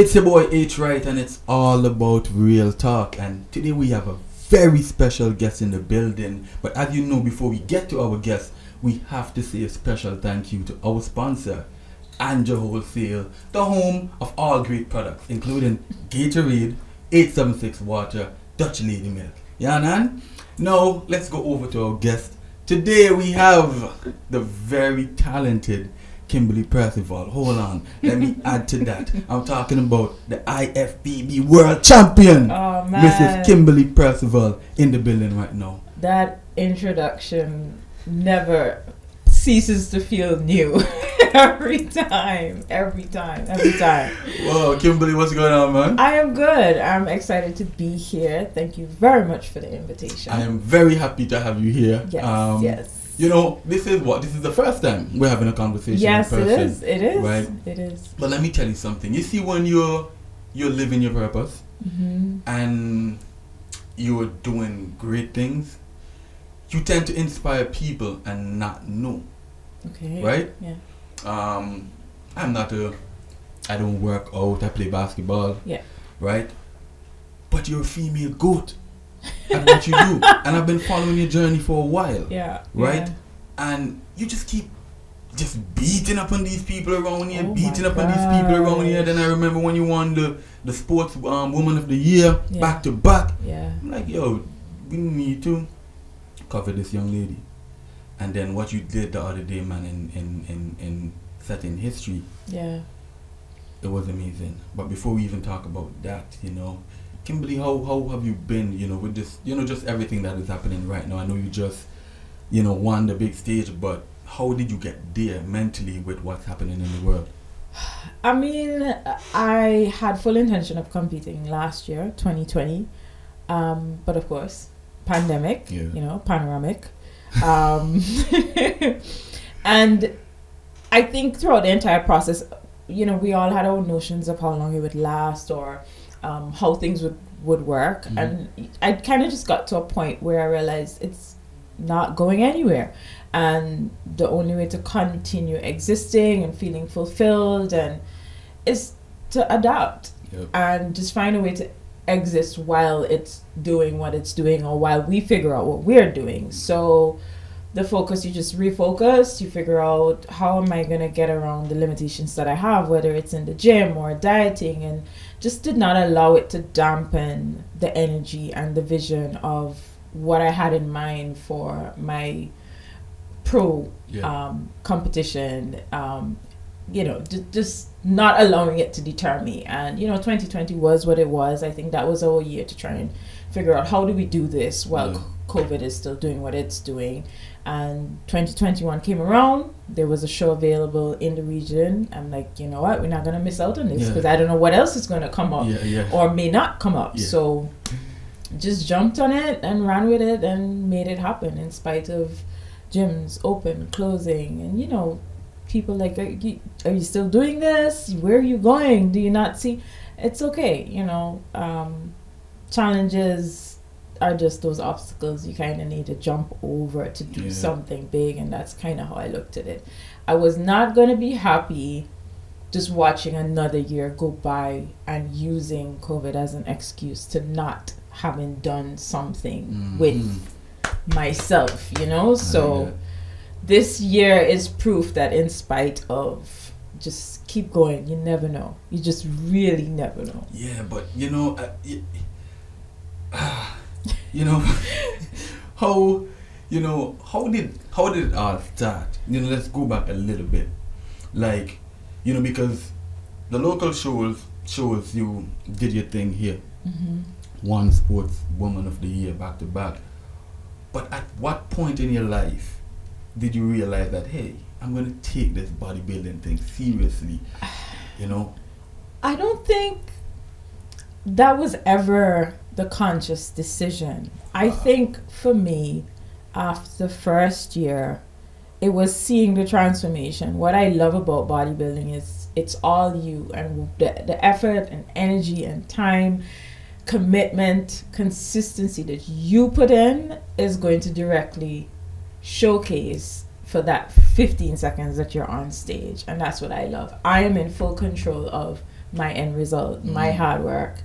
It's your boy H Right, and it's all about real talk. And today we have a very special guest in the building. But as you know, before we get to our guest, we have to say a special thank you to our sponsor, Anja Wholesale, the home of all great products, including Gatorade, 876 Water, Dutch Lady Milk. Yeah, man? Now, let's go over to our guest. Today we have the very talented Kimberly Percival. Hold on, let me add to that. I'm talking about the IFBB World Champion, Mrs. Kimberly Percival, in the building right now. That introduction never ceases to feel new. every time. Whoa, Kimberly, what's going on, man? I am good. I'm excited to be here. Thank you very much for the invitation. I am very happy to have you here. Yes. You know, this is the first time we're having a conversation. Yes, in person, it is. Right? It is. But let me tell you something. You see, when you're living your purpose, and you're doing great things, you tend to inspire people and not know. Okay. Right? Yeah. I don't work out, I play basketball. Yeah. Right? But you're a female goat at what you do. And I've been following your journey for a while. Yeah. Right? Yeah. And you just keep beating up on these people around here, Oh beating my up on these people around here. Then I remember when you won the sports woman of the year, back to back. Yeah. I'm like, yo, we need to cover this young lady. And then what you did the other day, man, in setting history, Yeah. it was amazing. But before we even talk about that, you know, Kimberly, how have you been, you know, with this, you know, just everything that is happening right now? I know you just, you know, won the big stage, but how did you get there mentally with what's happening in the world? I mean, I had full intention of competing last year, 2020. But of course, pandemic, you know, panoramic. And I think throughout the entire process, you know, we all had our notions of how long it would last or how things would work. And I kind of just got to a point where I realized it's not going anywhere. And the only way to continue existing and feeling fulfilled and is to adapt and just find a way to exist while it's doing what it's doing or while we figure out what we're doing. So the focus, you just refocus, you figure out how am I going to get around the limitations that I have, whether it's in the gym or dieting, and just did not allow it to dampen the energy and the vision of what I had in mind for my pro competition, you know, just not allowing it to deter me. And, you know, 2020 was what it was. I think that was our year to try and figure out how do we do this while COVID is still doing what it's doing. And 2021 came around. There was a show available in the region. I'm like, you know what? We're not going to miss out on this because I don't know what else is going to come up or may not come up. So just jumped on it and ran with it and made it happen in spite of gyms open, closing, and, you know, people like, are you still doing this? Where are you going? Do you not see? It's okay, you know. Challenges are just those obstacles you kind of need to jump over to do something big, and that's kind of how I looked at it. I was not going to be happy just watching another year go by and using COVID as an excuse to not having done something with myself, you know. So this year is proof that in spite of, just keep going. You never know. You just really never know. Yeah, but you know, you know, how did it all start? You know, let's go back a little bit. Like, you know, because the local shows you did your thing here. One sports woman of the year back to back. But at what point in your life did you realize that, hey, I'm going to take this bodybuilding thing seriously, you know? I don't think that was ever the conscious decision. I think for me, after the first year, it was seeing the transformation. What I love about bodybuilding is it's all you, and the effort and energy and time, commitment, consistency that you put in is going to directly showcase for that 15 seconds that you're on stage. And that's what I love. I am in full control of my end result, my hard work.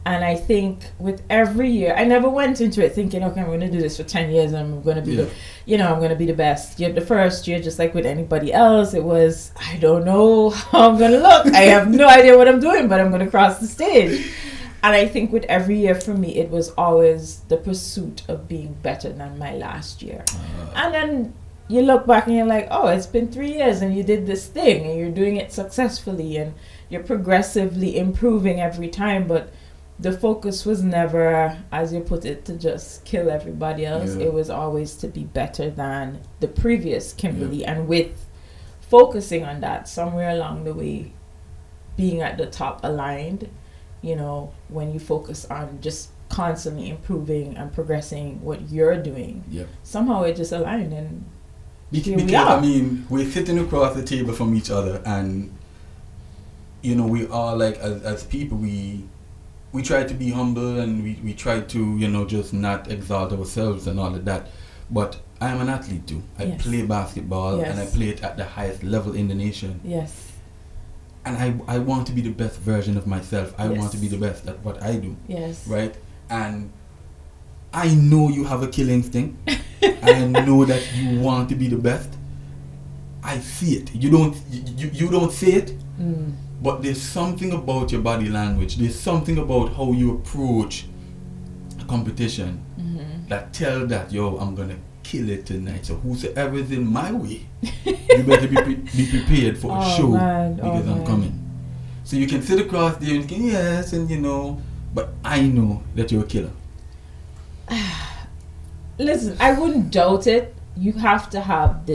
And I think with every year, I never went into it thinking, okay, I'm going to do this for 10 years and I'm going to be, I'm going to be the best. The first year, just like with anybody else, it was, I don't know how I'm going to look. I have no idea what I'm doing, but I'm going to cross the stage. And I think with every year for me, it was always the pursuit of being better than my last year. And then you look back and you're like, oh, it's been 3 years and you did this thing and you're doing it successfully and you're progressively improving every time. But the focus was never, as you put it, to just kill everybody else. It was always to be better than the previous Kimberly. And with focusing on that, somewhere along the way, being at the top aligned, when you focus on just constantly improving and progressing what you're doing, somehow it just aligned. And because we're sitting across the table from each other, and we are like, as people, we try to be humble, and we try to just not exalt ourselves and all of that. But I'm an athlete too. I play basketball, and I play it at the highest level in the nation. And I want to be the best version of myself. I want to be the best at what I do. Right? And I know you have a kill instinct. I know that you want to be the best. I see it. You don't say it, but there's something about your body language. There's something about how you approach a competition that tell that, I'm gonna kill it tonight. So whosoever is in my way, you better be prepared for a show, because I'm coming. So you can sit across there and think, yes, and but I know that you're a killer. Listen, I wouldn't doubt it. You have to have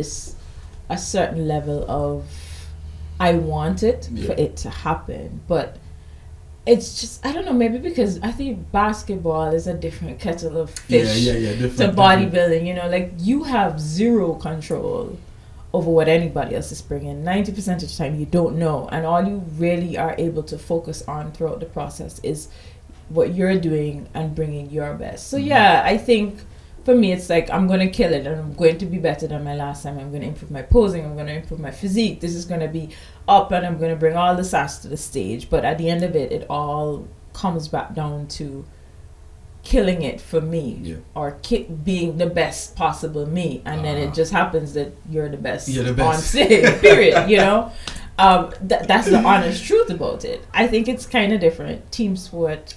a certain level of I want it for it to happen. But it's just, I don't know, maybe because I think basketball is a different kettle of fish to bodybuilding. Like you have zero control over what anybody else is bringing. 90% of the time you don't know, and all you really are able to focus on throughout the process is what you're doing and bringing your best. So I think for me it's like I'm going to kill it and I'm going to be better than my last time. I'm going to improve my posing, I'm going to improve my physique, this is going to be up, and I'm going to bring all the sass to the stage. But at the end of it, it all comes back down to killing it for me, or being the best possible me, and then it just happens that you're the best on stage, period. That's the honest truth about it. I think it's kind of different, team sport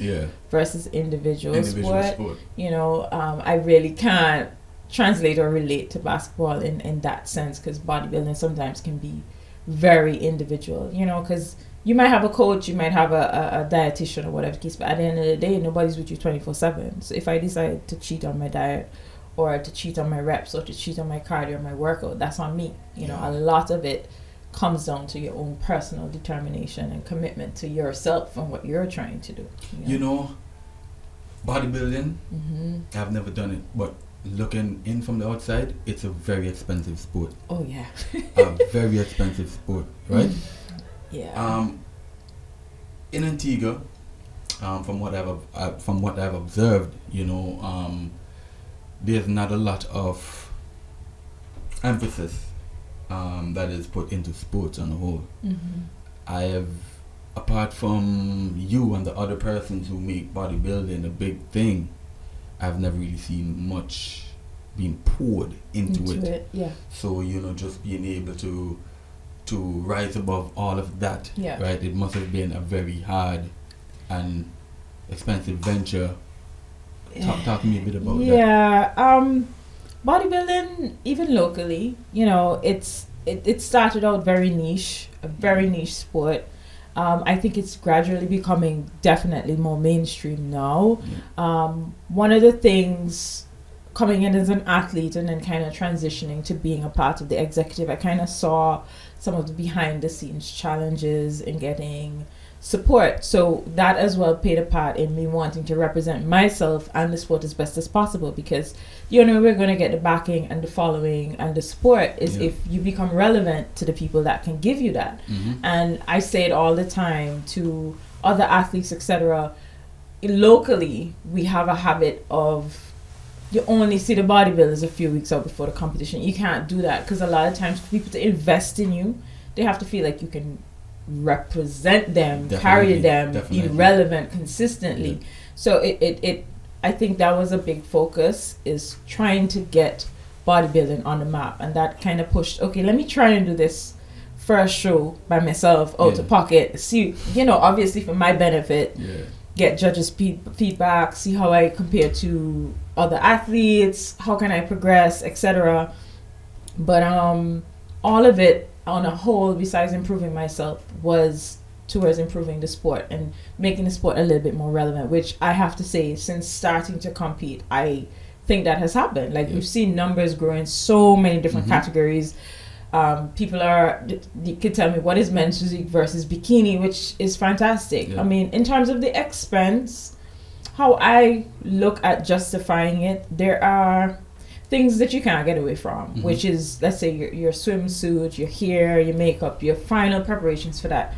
versus individual sport. I really can't translate or relate to basketball in that sense, because bodybuilding sometimes can be very individual, because you might have a coach, you might have a dietitian or whatever case, but at the end of the day, nobody's with you 24/7. So if I decide to cheat on my diet, or to cheat on my reps, or to cheat on my cardio or my workout, that's on me. A lot of it comes down to your own personal determination and commitment to yourself and what you're trying to do. Bodybuilding, I've never done it, but looking in from the outside, it's a very expensive sport. Oh yeah. A very expensive sport, right? Yeah. In Antigua, from what I've observed, there's not a lot of emphasis that is put into sports on the whole. I have, apart from you and the other persons who make bodybuilding a big thing, I've never really seen much being poured into it. So just being able to rise above all of that, right? It must have been a very hard and expensive venture. Talk to me a bit about that. Bodybuilding, even locally, it started out very niche, a very niche sport. I think it's gradually becoming definitely more mainstream now. One of the things coming in as an athlete and then kind of transitioning to being a part of the executive, I kind of saw some of the behind the scenes challenges in getting support. So that as well played a part in me wanting to represent myself and the sport as best as possible, because we're going to get the backing and the following and the support is if you become relevant to the people that can give you that. And I say it all the time to other athletes, etc. Locally, we have a habit of you only see the bodybuilders a few weeks out before the competition. You can't do that, because a lot of times for people to invest in you, they have to feel like you can represent them, Definitely, carry them, definitely. be relevant consistently. Yeah. So it I think that was a big focus, is trying to get bodybuilding on the map, and that kind of pushed, okay, let me try and do this first show by myself out of pocket, see, obviously for my benefit, get judges feedback, see how I compare to other athletes, how can I progress, etc. But all of it on a whole, besides improving myself, was towards improving the sport and making the sport a little bit more relevant, which I have to say, since starting to compete, I think that has happened. Like, we've seen numbers grow in so many different categories. People you could tell me what is men's physique versus bikini, which is fantastic. I mean, in terms of the expense, how I look at justifying it, there are things that you can't get away from, which is, let's say, your swimsuit, your hair, your makeup, your final preparations for that,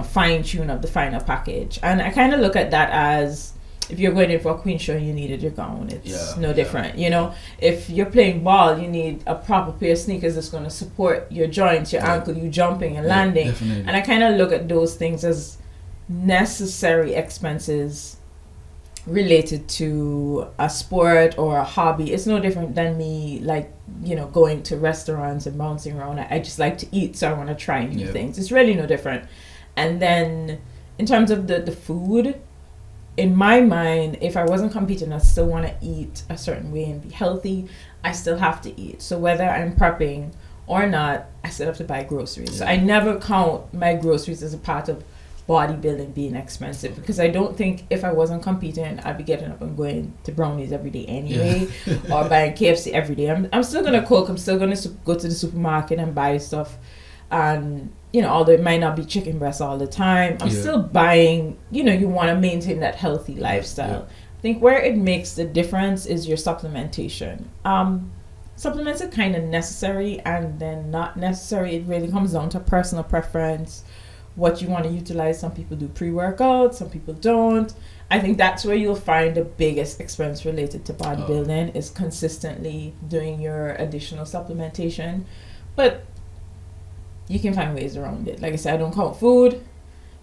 fine tune of the final package. And I kind of look at that as, if you're going in for a queen show, you needed your gown. It's no different. If you're playing ball, you need a proper pair of sneakers that's going to support your joints, your ankle, you jumping and landing. Definitely. And I kind of look at those things as necessary expenses related to a sport or a hobby. It's no different than me, like, going to restaurants and bouncing around. I just like to eat, so I want to try new things. It's really no different. And then in terms of the food, in my mind, if I wasn't competing, I still want to eat a certain way and be healthy. I still have to eat. So whether I'm prepping or not, I still have to buy groceries. So I never count my groceries as a part of bodybuilding being expensive, because I don't think if I wasn't competing, I'd be getting up and going to Brownies every day anyway, or buying KFC every day. I'm still going to cook. I'm still going to go to the supermarket and buy stuff. And, although it might not be chicken breast all the time, I'm still buying, you want to maintain that healthy lifestyle. I think where it makes the difference is your supplementation. Supplements are kind of necessary and then not necessary. It really comes down to personal preference, what you want to utilize. Some people do pre-workout, some people don't. I think that's where you'll find the biggest expense related to bodybuilding, is consistently doing your additional supplementation. But you can find ways around it. Like I said, I don't count food.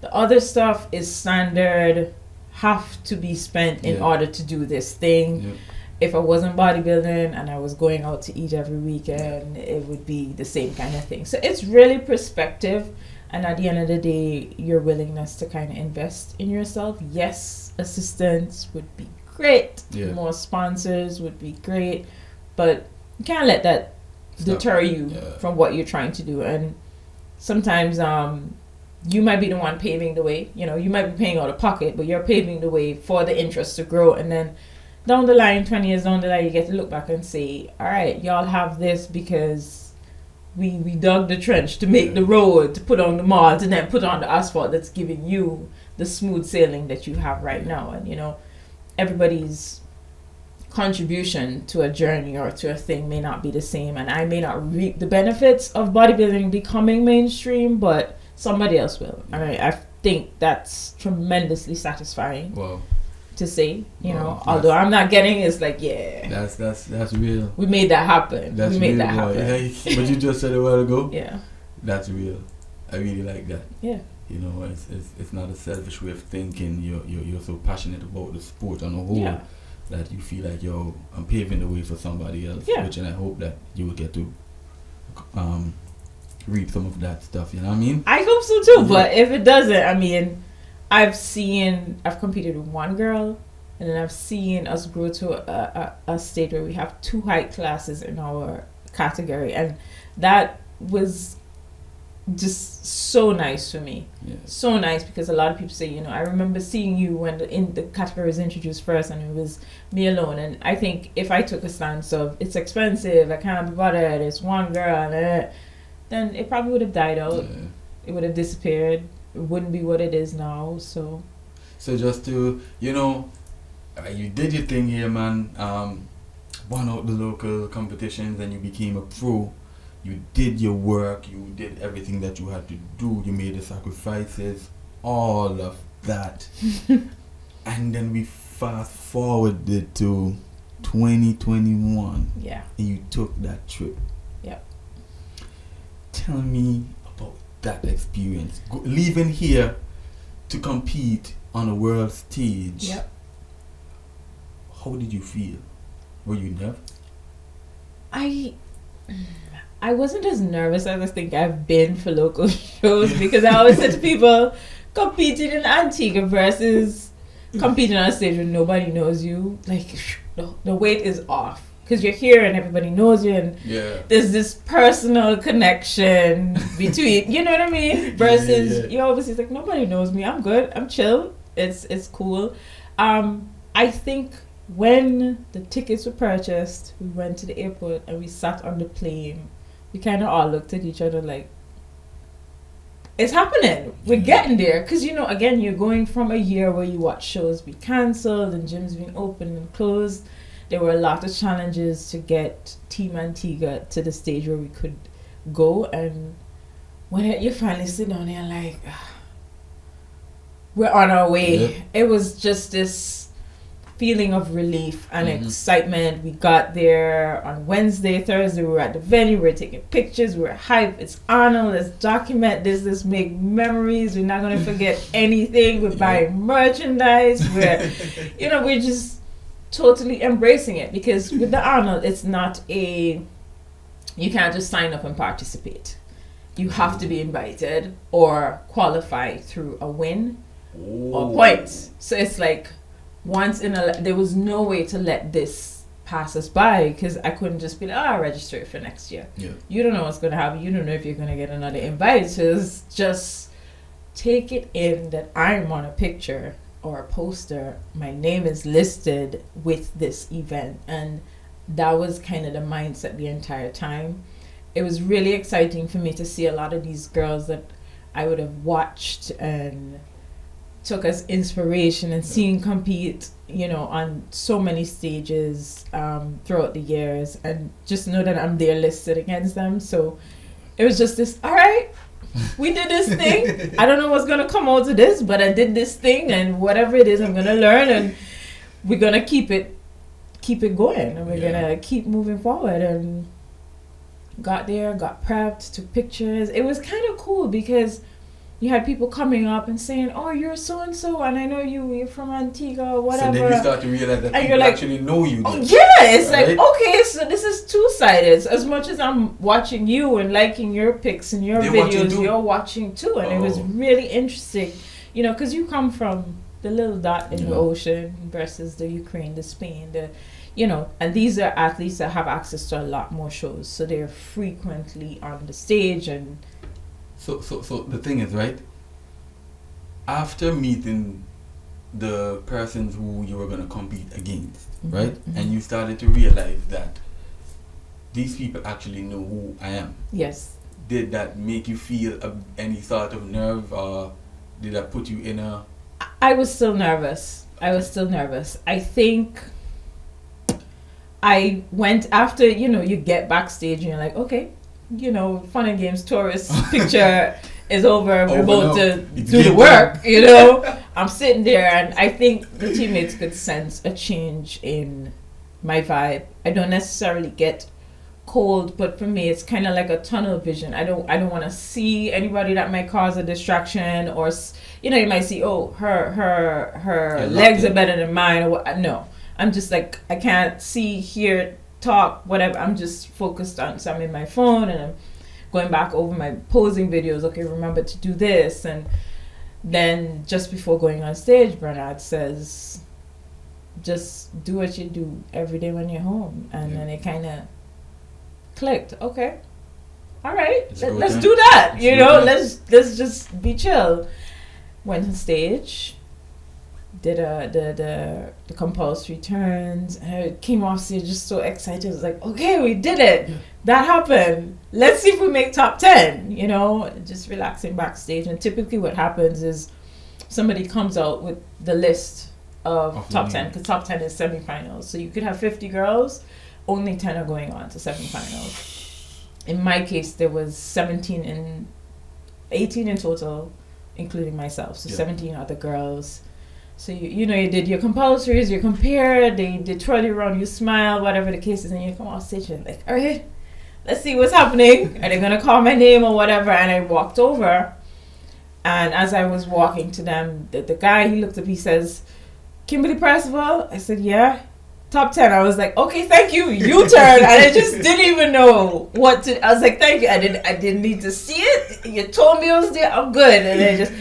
The other stuff is standard, have to be spent in order to do this thing. If I wasn't bodybuilding and I was going out to eat every weekend, it would be the same kind of thing. So it's really perspective. And at the end of the day, your willingness to kind of invest in yourself. Yes, assistance would be great. More sponsors would be great. But you can't let that deter you from what you're trying to do. And sometimes you might be the one paving the way. You might be paying out of pocket, but you're paving the way for the interest to grow. And then down the line, 20 years down the line, you get to look back and say, all right, y'all have this because we dug the trench to make the road, to put on the mud, and then put on the asphalt that's giving you the smooth sailing that you have right now. And, everybody's contribution to a journey or to a thing may not be the same, and I may not reap the benefits of bodybuilding becoming mainstream, but somebody else will. I think that's tremendously satisfying. Wow. To say, although I'm not getting, it's like, that's real. We made that happen. That's we made real, that happen. What you just said a while ago. Yeah. That's real. I really like that. Yeah. It's not a selfish way of thinking. You're so passionate about the sport on a whole that you feel like, I'm paving the way for somebody else. Yeah. And I hope that you will get to reap some of that stuff. You know what I mean? I hope so too. But if it doesn't, I mean, I've competed with one girl, and then I've seen us grow to a state where we have 2 height classes in our category, and that was just so nice for me. So nice, because a lot of people say, I remember seeing you when the category was introduced first, and it was me alone. And I think if I took a stance of, it's expensive, I can't be bothered, it's one girl, then it probably would have died out. It would have disappeared. It wouldn't be what it is now. So just to, you did your thing here, man. Won out the local competitions, and you became a pro. You did your work. You did everything that you had to do. You made the sacrifices, all of that. And then we fast forwarded to 2021. Yeah. And you took that trip. Yep. Tell me about that experience? Leaving here to compete on a world stage. Yep. How did you feel? Were you nervous? I wasn't as nervous as I think I've been for local shows, because I always say to people, competing in Antigua versus competing on a stage where nobody knows you, like the weight is off, because you're here and everybody knows you, and there's this personal connection between, you know what I mean, versus you're obviously like, nobody knows me, I'm good, I'm chill, it's cool. I think when the tickets were purchased, we went to the airport and we sat on the plane, we kind of all looked at each other like, it's happening, we're getting there. Because, you know, again, you're going from a year where you watch shows be cancelled and gyms being open and closed. There were a lot of challenges to get Team Antigua to the stage where we could go, and when you finally sit down there like, we're on our way, it was just this feeling of relief and excitement. We got there on Wednesday, Thursday, we were at the venue, we were taking pictures, we were hyped. It's Arnold, let's document this, let's make memories, we're not going to forget anything, we're buying merchandise, we're just totally embracing it, because with the Arnold, it's not you can't just sign up and participate. You have to be invited or qualify through a win or points. So it's like, there was no way to let this pass us by, because I couldn't just be like, I'll register for next year. You don't know what's going to happen. You don't know if you're going to get another invite. So it's just take it in that I'm on a picture or a poster, my name is listed with this event. And that was kind of the mindset the entire time. It was really exciting for me to see a lot of these girls that I would have watched and took as inspiration and seeing compete, you know, on so many stages throughout the years, and just know that I'm there listed against them. So it was just this, all right, we did this thing. I don't know what's gonna come out of this, but I did this thing, and whatever it is, I'm gonna learn, and we're gonna keep it going, and we're gonna keep moving forward. And got there, got prepped, took pictures. It was kind of cool because you had people coming up and saying, "Oh, you're so and so, and I know you're from Antigua, or whatever." So then you start to realize that and people like, actually know you. Oh, yeah, it's right? Like, okay, so this is two-sided. As much as I'm watching you and liking your pics and your videos, you're watching too. And it was really interesting, you know, because you come from the little dot in the ocean versus the Ukraine, the Spain, you know, and these are athletes that have access to a lot more shows, so they're frequently on the stage. And So the thing is, right, after meeting the persons who you were going to compete against, right, and you started to realize that these people actually know who I am. Yes. Did that make you feel any sort of nerve, or did that put you in a... I was still nervous. I think I went after, you know, you get backstage and you're like, okay, you know, fun and games tourist picture is over. We're about to do the work, you know. I'm sitting there, and I think the teammates could sense a change in my vibe. I don't necessarily get cold, but for me, it's kind of like a tunnel vision. I don't want to see anybody that might cause a distraction, or, you know, you might see, oh, her legs are better than mine, or what. No, I'm just like, I can't see, hear, talk, whatever. I'm just focused on, so I'm in my phone and I'm going back over my posing videos. Okay, remember to do this. And then just before going on stage, Bernard says, just do what you do every day when you're home. And then it kind of clicked. Okay, all right, let's do that. You know, let's just be chill. Went on stage, did the compulsory turns, and I came off stage just so excited. I was like, okay, we did it. That happened. Let's see if we make top 10, you know, just relaxing backstage. And typically what happens is somebody comes out with the list of top 10, because top 10 is semifinals. So you could have 50 girls, only 10 are going on to semifinals. In my case, there was 18 in total, including myself. So 17 other girls. So you know, you did your compulsories, you compare, they twirl you around, you smile, whatever the case is, and you come off stage and like, all right, let's see what's happening. Are they gonna call my name or whatever? And I walked over, and as I was walking to them, the guy, he looked up, he says, Kimberly Percival? I said, yeah. Top 10. I was like, okay, thank you. U-turn. And I just didn't even know what to. I was like, thank you. I didn't need to see it. You told me I was there. I'm good. And then just,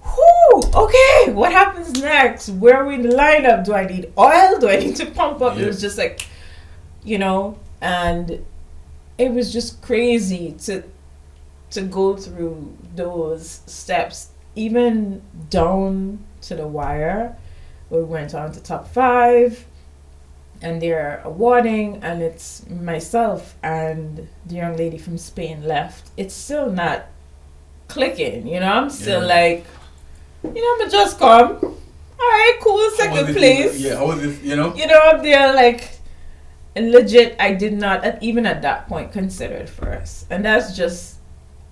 whoo, okay. What happens next? Where are we in the lineup? Do I need oil? Do I need to pump up? Yeah. It was just like, and it was just crazy to go through those steps, even down to the wire. We went on to top 5. And they're awarding, and it's myself and the young lady from Spain left. It's still not clicking, I'm still like, I'm just come. All right, cool, second place. Yeah, how was this, I'm there like, and legit, I did not, even at that point, consider it first. And that's just,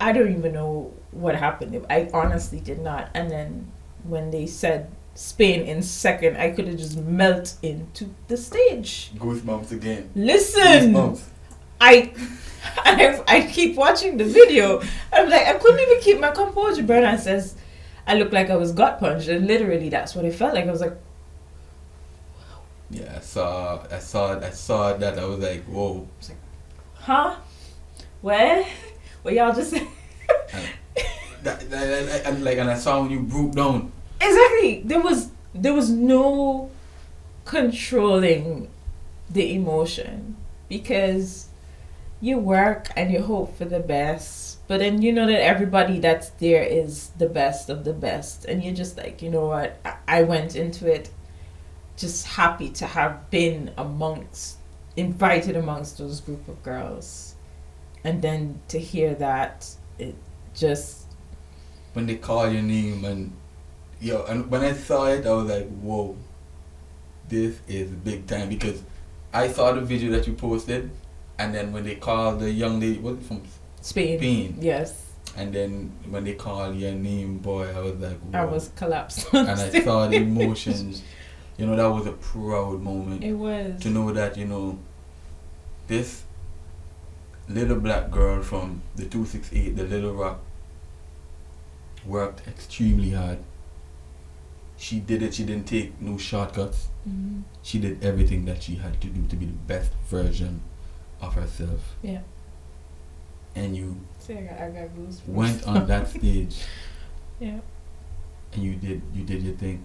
I don't even know what happened. I honestly did not. And then when they said Spain in second, I could have just melt into the stage. Goosebumps again. Listen, Goosebumps. I keep watching the video. I'm like, I couldn't even keep my composure. Bernard says I looked like I was gut punched, and literally that's what it felt like. I was like, yeah, I saw that. I was like, whoa. I was like, huh? What y'all just said? and I saw when you broke down. Exactly. There was no controlling the emotion, because you work and you hope for the best, but then you know that everybody that's there is the best of the best, and you're just like, you know what, I went into it just happy to have been invited amongst those group of girls, and then to hear that, it just, when they call your name, and when I saw it, I was like, whoa, this is big time, because I saw the video that you posted, and then when they called the young lady, was it from Spain? Yes. And then when they called your name, boy, I was like, whoa. I was collapsed. And I saw the emotions. That was a proud moment. It was. To know that, this little black girl from the 268, the Little Rock, worked extremely hard. She did it. She didn't take no shortcuts. Mm-hmm. She did everything that she had to do to be the best version of herself. Yeah. And you I got goosebumps. went on that stage. Yeah. And you did your thing.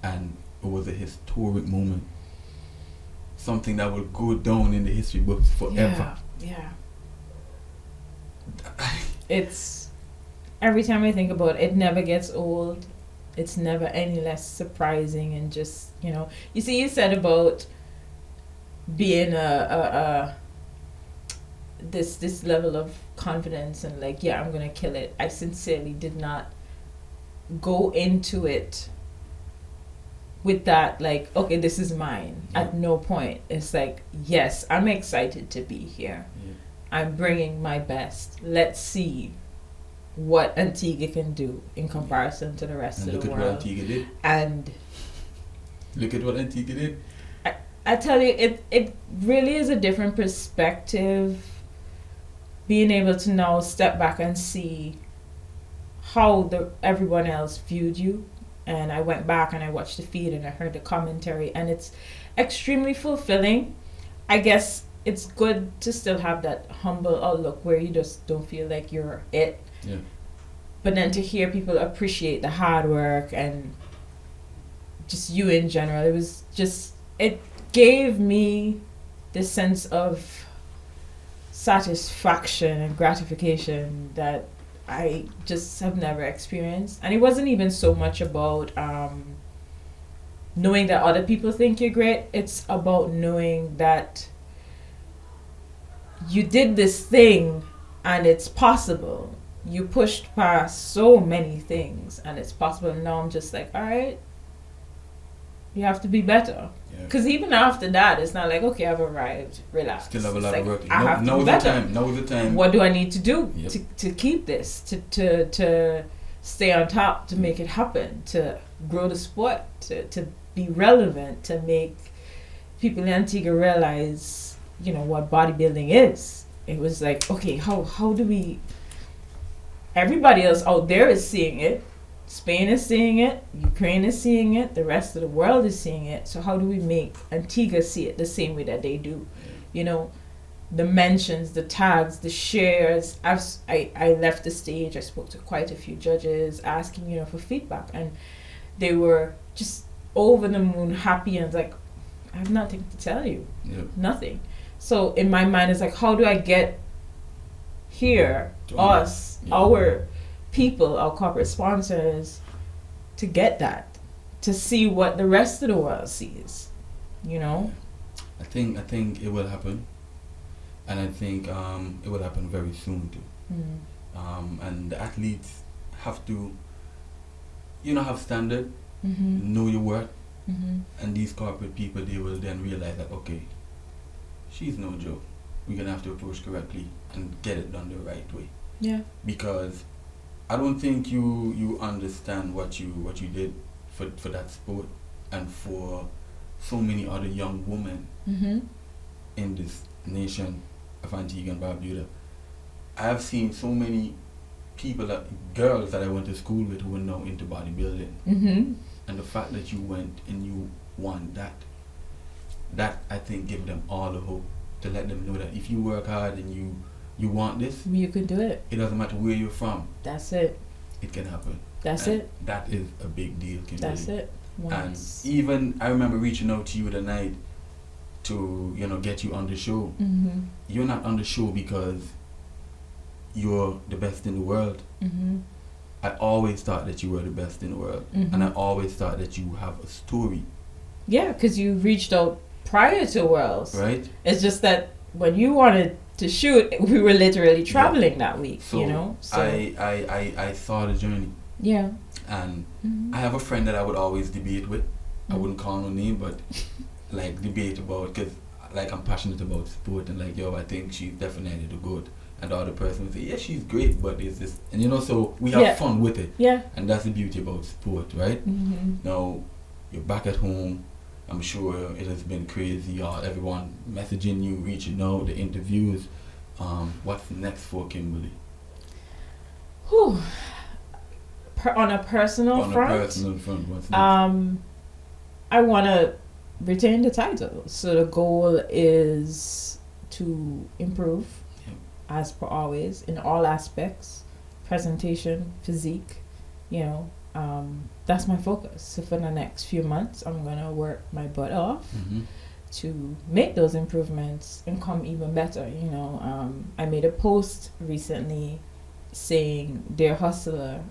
And it was a historic moment. Something that will go down in the history books forever. Yeah. It's, every time I think about it, it never gets old. It's never any less surprising, and just, you see, you said about being this level of confidence and like, yeah, I'm gonna kill it. I sincerely did not go into it with that, like, okay, this is mine. Yeah. At no point. It's like, yes, I'm excited to be here. Yeah. I'm bringing my best. Let's see what Antigua can do in comparison to the rest of the world. Look at what Antigua did. And look at what Antigua did. I tell you, it really is a different perspective, being able to now step back and see how everyone else viewed you. And I went back and I watched the feed and I heard the commentary, and it's extremely fulfilling. I guess it's good to still have that humble outlook where you just don't feel like you're it. Yeah. But then to hear people appreciate the hard work and just you in general, it gave me this sense of satisfaction and gratification that I just have never experienced. And it wasn't even so much about knowing that other people think you're great. It's about knowing that you did this thing and it's possible. You pushed past so many things and it's possible. And now I'm just like, all right, you have to be better. Because even after that, it's not like, okay, I've arrived, relax. Still have a lot of work. I have to be better. Now is the time. What do I need to do to keep this, to stay on top, to make it happen, to grow the sport, to be relevant, to make people in Antigua realize, what bodybuilding is. it was like, okay, how do we, everybody else out there is seeing it, Spain is seeing it, Ukraine is seeing it, the rest of the world is seeing it, so how do we make Antigua see it the same way that they do? You know, the mentions, the tags, the shares. I left the stage, I spoke to quite a few judges asking, you know, for feedback, and they were just over the moon happy, and like, I have nothing to tell you. Nothing. So in my mind, it's like, how do I get here, us, our people, our corporate sponsors, to get that, to see what the rest of the world sees, you know? I think it will happen, and I think it will happen very soon too. And the athletes have to, you know, have standard, know your worth, and these corporate people, they will then realize that, okay, she's no joke. We're gonna have to approach correctly and get it done the right way. Yeah. Because I don't think you understand what you did for that sport and for so many other young women in this nation of Antigua and Barbuda. I have seen so many people, girls that I went to school with, who are now into bodybuilding. And the fact that you went and you won that I think give them all the hope, to let them know that if you work hard and you want this, you can do it. It doesn't matter where you're from. That's it. It can happen. That's and it. That is a big deal, Kimberly. That's it. Once. And even I remember reaching out to you the night to, you know, get you on the show. You're not on the show because you're the best in the world. I always thought that you were the best in the world, and I always thought that you have a story. Yeah, because you reached out prior to Worlds. Right. It's just that when you wanted to shoot, we were literally traveling that week. So you know. So I saw the journey. Yeah. And I have a friend that I would always debate with. I wouldn't call no name, but like debate about, because like I'm passionate about sport, and like, yo, I think she's definitely the good. And the other person would say, yeah, she's great, but it's this, and you know, so we have fun with it. Yeah. And that's the beauty about sport, right? Now, you're back at home. I'm sure it has been crazy. Everyone messaging you, reaching out, the interviews. What's next for Kimberly? Whew. On a personal front, what's next? I want to retain the title. So the goal is to improve, as per always, in all aspects, presentation, physique, you know. That's my focus. So for the next few months, I'm going to work my butt off to make those improvements and come even better, you know. I made a post recently saying, "Dear hustler,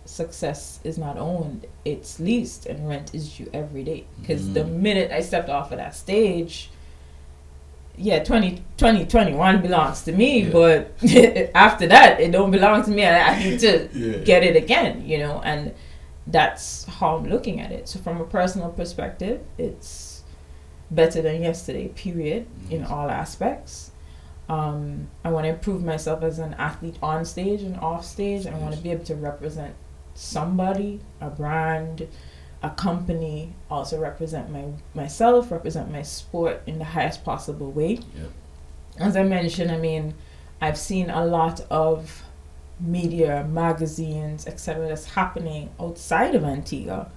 success is not owned, it's leased, and rent is due every day." Because the minute I stepped off of that stage, 2021 belongs to me, but after that, it don't belong to me. I need to get it again, you know, and that's how I'm looking at it. So from a personal perspective, it's better than yesterday, period, in all aspects. I want to improve myself as an athlete on stage and off stage. I want to be able to represent somebody, a brand, a company, also represent myself, represent my sport in the highest possible way. As I mentioned, I mean, I've seen a lot of media, magazines, etc. that's happening outside of Antigua.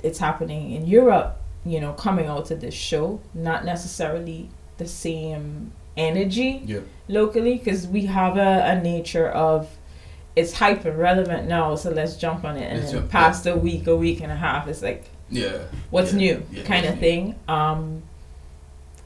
It's happening in Europe, you know, coming out to this show, not necessarily the same energy locally, because we have a nature of, it's hype and relevant now, so let's jump on it. And then past a week and a half, it's like, what's new kind of thing.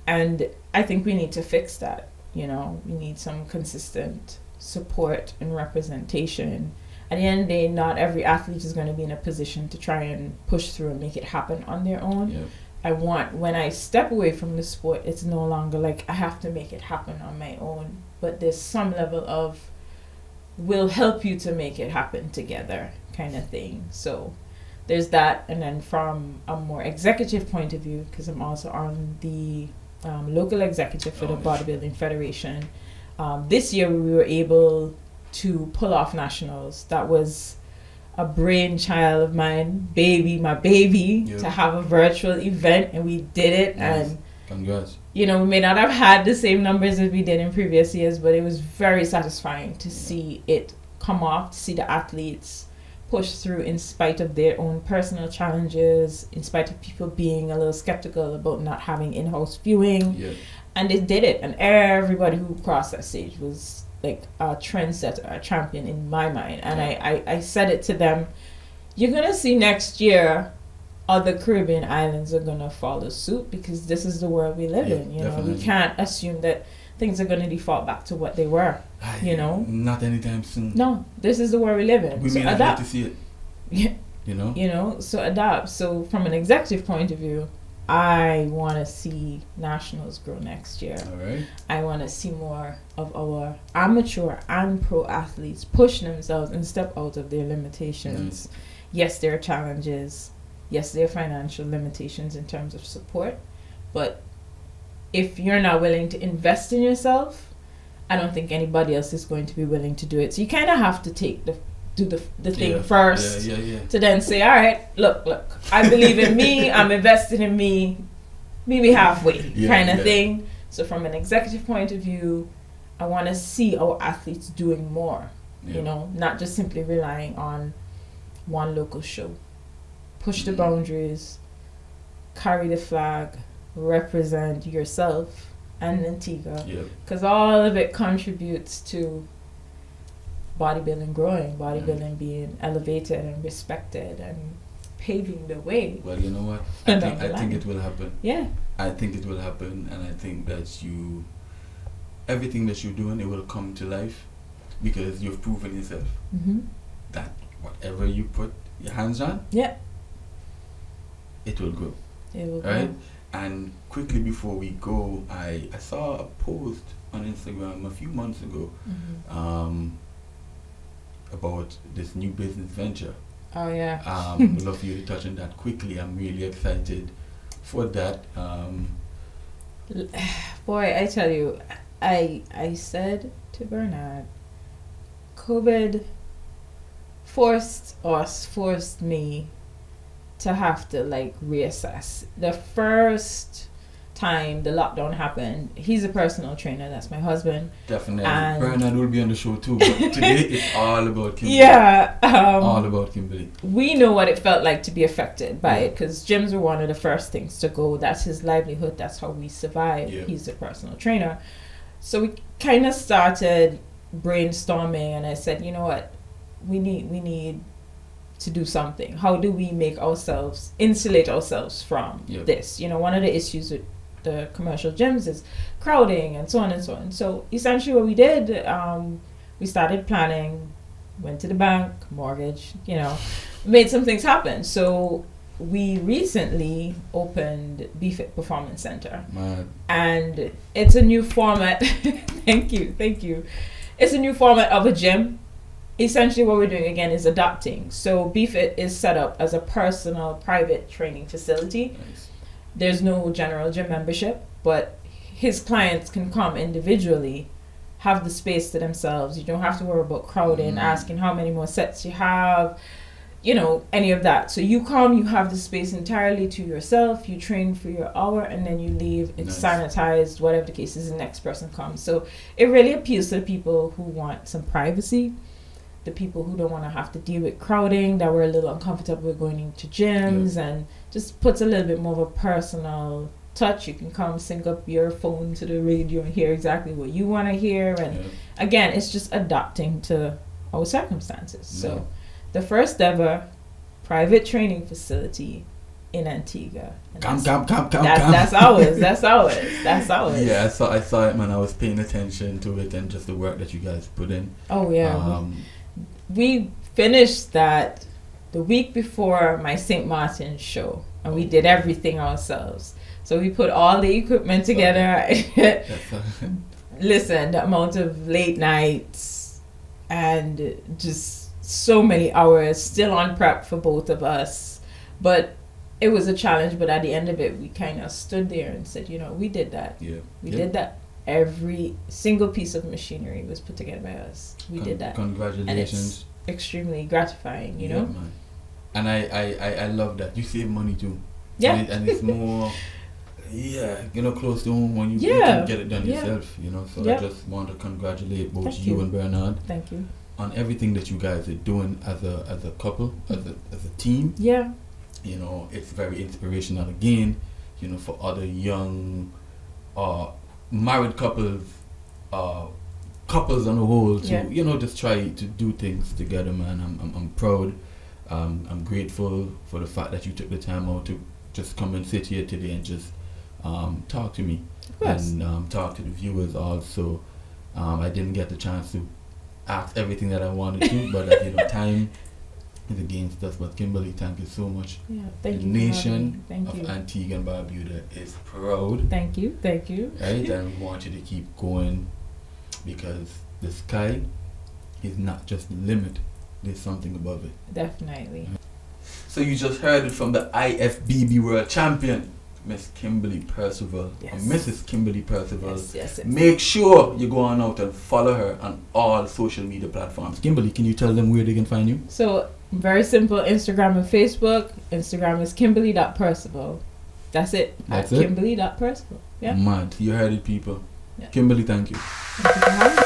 And I think we need to fix that. You know, we need some consistent support and representation. At the end of the day, not every athlete is going to be in a position to try and push through and make it happen on their own. I want, when I step away from the sport, it's no longer like I have to make it happen on my own, but there's some level of, we'll help you to make it happen together kind of thing. So there's that. And then from a more executive point of view, because I'm also on the local executive for the Bodybuilding Federation, this year we were able to pull off nationals. That was a brainchild of mine, my baby, to have a virtual event, and we did it. And congrats. you know, we may not have had the same numbers as we did in previous years, but it was very satisfying to see it come off, to see the athletes push through in spite of their own personal challenges, in spite of people being a little skeptical about not having in-house viewing. Yeah. And they did it, and everybody who crossed that stage was like a trendsetter, a champion in my mind. And I said it to them, you're gonna see next year other Caribbean islands are gonna follow suit, because this is the world we live in. You know, we can't assume that things are gonna default back to what they were. You know, not anytime soon. No, this is the world we live in. We may not get to see it. Yeah. You know. You know, so adapt. So from an executive point of view, I want to see nationals grow next year. All right. I want to see more of our amateur and pro athletes push themselves and step out of their limitations. Nice. Yes, there are challenges. Yes, there are financial limitations in terms of support. But if you're not willing to invest in yourself, I don't think anybody else is going to be willing to do it. So you kind of have to do the thing first to then say, all right, look, I believe in me, I'm invested in me, meet me halfway kind of thing. So from an executive point of view, I want to see our athletes doing more, you know, not just simply relying on one local show. Push the boundaries, carry the flag, represent yourself and Antigua, because all of it contributes to bodybuilding growing, bodybuilding being elevated and respected and paving the way. Well, you know what? I think it will happen. Yeah. I think it will happen, and I think that everything that you're doing, it will come to life, because you've proven yourself that whatever you put your hands on, it will grow. It will grow. Grow. And quickly before we go, I saw a post on Instagram a few months ago about this new business venture. Oh yeah. I'd love for you to touch on that quickly. I'm really excited for that. Boy, I tell you, I said to Bernard, COVID forced me to have to like reassess. The first time the lockdown happened, he's a personal trainer, that's my husband. Definitely. And Bernard will be on the show too, but today it's all about Kimberly. Yeah. All about Kimberly. We know what it felt like to be affected by it, because gyms were one of the first things to go. That's his livelihood. That's how we survive. He's a personal trainer. So we kind of started brainstorming, and I said, you know what, we need to do something. How do we make ourselves insulate ourselves from this? You know, one of the issues with the commercial gyms is crowding and so on and so on. So essentially what we did, we started planning, went to the bank, mortgage, you know, made some things happen. So we recently opened BFit Performance Center. And it's a new format. Thank you. It's a new format of a gym. Essentially what we're doing again is adapting. So BFit is set up as a personal private training facility. Nice. There's no general gym membership, but his clients can come individually, have the space to themselves. You don't have to worry about crowding, asking how many more sets you have, you know, any of that. So you come, you have the space entirely to yourself, you train for your hour, and then you leave. It's sanitized, whatever the case is, the next person comes. So it really appeals to the people who want some privacy, the people who don't want to have to deal with crowding, that were a little uncomfortable with going into gyms, and just puts a little bit more of a personal touch. You can come sync up your phone to the radio and hear exactly what you want to hear. And again, it's just adapting to our circumstances. So the first ever private training facility in Antigua. Come. That's ours. Yeah, I saw it, man. I was paying attention to it and just the work that you guys put in. Oh yeah. We finished that the week before my St. Martin's show, and we did everything ourselves. So we put all the equipment together. Listen, the amount of late nights and just so many hours still on prep for both of us. But it was a challenge, but at the end of it, we kind of stood there and said, you know, we did that. We did that. Every single piece of machinery was put together by us. We did that. Congratulations. And it's extremely gratifying, you know? Man. And I love that. You save money too. Yeah. And it's more, close to home when you can get it done yourself, So I just want to congratulate both you and Bernard. Thank you. On everything that you guys are doing as a couple, as a team. Yeah. It's very inspirational again, for other young married couples, couples on the whole to, just try to do things together, man. I'm proud. I'm grateful for the fact that you took the time out to just come and sit here today and just talk to me and talk to the viewers also. I didn't get the chance to ask everything that I wanted to, but time is against us. But Kimberly, thank you so much. Yeah, thank the you. Nation thank of you. Antigua and Barbuda is proud. Thank you. Right, and we want you to keep going because the sky is not just the limit. There's something above it. Definitely. So you just heard it from the IFBB World Champion, Miss Kimberly Percival, or Mrs. Kimberly Percival. Yes. Make sure you go on out and follow her on all social media platforms. Kimberly, can you tell them where they can find you? So, very simple, Instagram and Facebook. Instagram is kimberly.percival. That's it. That's it? Kimberly.percival. Yeah. Mad. You heard it, people. Yeah. Kimberly, thank you. Thank you for having me.